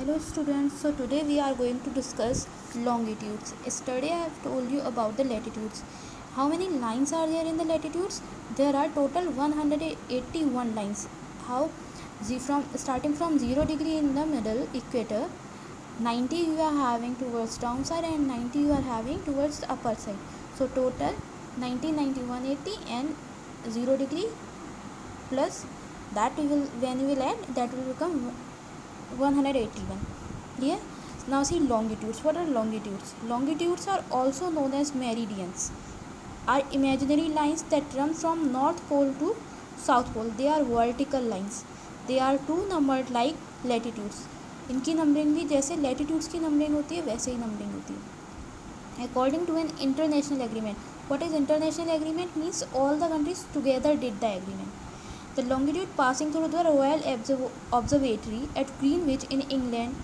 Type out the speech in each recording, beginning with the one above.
Hello students, so today we are going to discuss longitudes. Yesterday I have told you about the latitudes. How many lines are there in the latitudes? There are total 181 lines. How? Starting from 0 degree in the middle equator, 90 you are having towards downside and 90 you are having towards the upper side. So total 90, 90, 180 and 0 degree plus that when you will add that will become 181. Clear? Now see longitudes. What are longitudes? Longitudes are also known as meridians, are imaginary lines that run from north pole to south pole. They are vertical lines. They are two numbered like latitudes. इनकी numbering भी जैसे latitudes की numbering होती है वैसे ही numbering होती है. According to an international agreement. What is international agreement? Means all the countries together did the agreement. The longitude passing through the Royal Observatory at Greenwich in England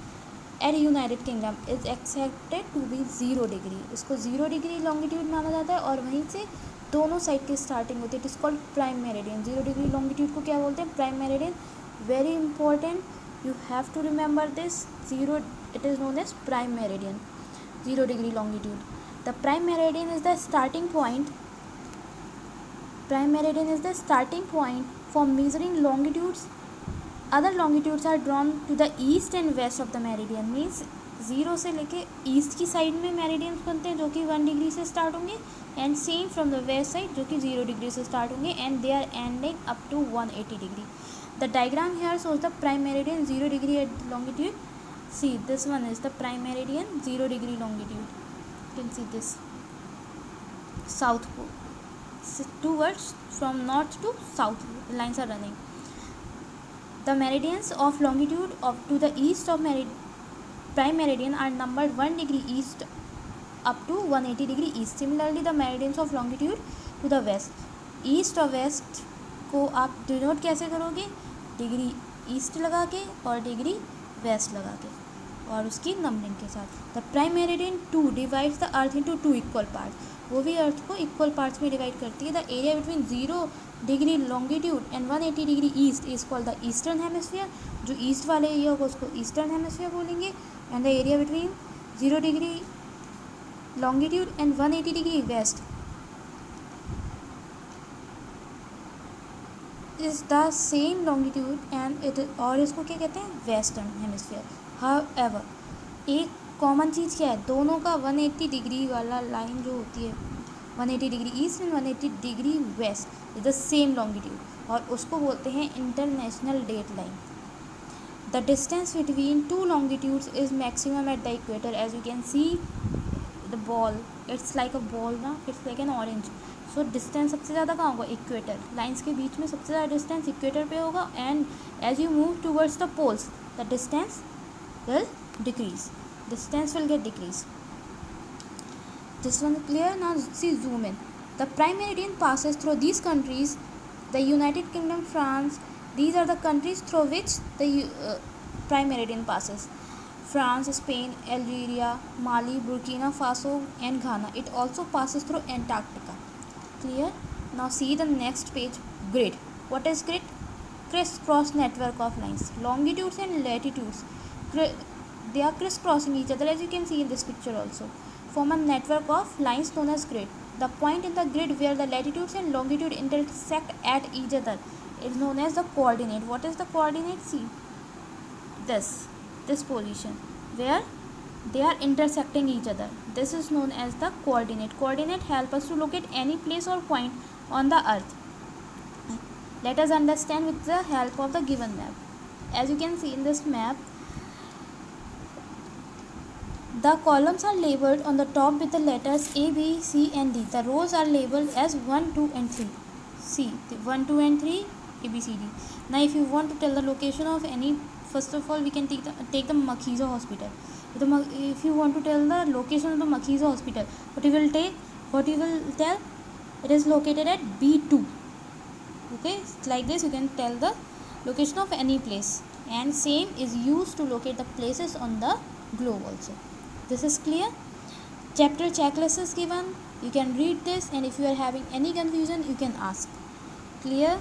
at United Kingdom is accepted to be 0 degree. इसको 0 degree longitude माना जाता है और वहीं से दोनों side की starting होती है. It is called prime meridian. 0 degree longitude को क्या बोलते हैं? Prime meridian. Very important, you have to remember this. 0 it is known as prime meridian. 0 degree longitude. The prime meridian is the starting point. Prime meridian is the starting point for measuring longitudes. Other longitudes are drawn to the east and west of the meridian. Means 0 से लेके east की side में meridians बनते हैं जो कि 1 degree से start होंगे and same from the west side जो कि 0 डिग्री से स्टार्ट होंगे and they are ending up to 180 degree. The diagram here shows the prime meridian 0 degree at longitude. See, this one is the prime meridian, 0 degree longitude. You can see this south pole. Towards from north to south lines are running. The meridians of longitude of to the east of prime meridian are numbered 1 degree east up to 180 degree east. Similarly, the meridians of longitude to the west. East और west को आप denote कैसे करोगे? Degree east लगा के और degree west लगा के और उसकी नंबरिंग के साथ. The prime meridian 2 divides the earth into 2 equal parts. वो भी अर्थ को इक्वल पार्ट्स में डिवाइड करती है. The area between 0 degree longitude and 180 degree east is called the eastern hemisphere. जो ईस्ट वाले एरिया होगा उसको ईस्टर्न हेमिस्फीयर बोलेंगे. And the area between 0 degree longitude and 180 degree west is the same longitude and it और इसको क्या कहते हैं? Western hemisphere. हाउएवर एक कॉमन चीज़ क्या है? दोनों का 180 डिग्री वाला लाइन जो होती है 180 degree east and 180 degree west is the same longitude और उसको बोलते हैं international date line. The distance between two longitudes is maximum at the equator. As you can see the ball, it's like a ball ना, it's like an orange. So distance सबसे ज़्यादा कहाँ होगा? Equator. Lines के बीच में सबसे ज़्यादा distance equator पे होगा and as you move towards the poles the distance will decrease. Distance will get decreased. This one clear? Now see, zoom in. The prime meridian passes through these countries: the United Kingdom, France. These are the countries through which the prime meridian passes: France, Spain, Algeria, Mali, Burkina Faso and Ghana. It also passes through Antarctica. Clear? Now see the next page. Grid. What is grid? Crisscross network of lines. Longitudes and latitudes, they are crisscrossing each other, as you can see in this picture also, form a network of lines known as grid. The point in the grid where the latitudes and longitude intersect at each other is known as the coordinate. What is the coordinate? See, this position where they are intersecting each other, this is known as the coordinate. Coordinate help us to locate any place or point on the earth. Let us understand with the help of the given map. As you can see in this map, the columns are labeled on the top with the letters A, B, C and D. The rows are labeled as 1, 2 and 3. See, 1, 2 and 3, A, B, C, D. Now if you want to tell the location of any, first of all we can take the Makhiza hospital. If you want to tell the location of the Makhiza hospital, what you will tell? It is located at B2. Okay, like this you can tell the location of any place, and same is used to locate the places on the globe also. This is clear? Chapter checklist is given. You can read this, and if you are having any confusion you can ask. Clear?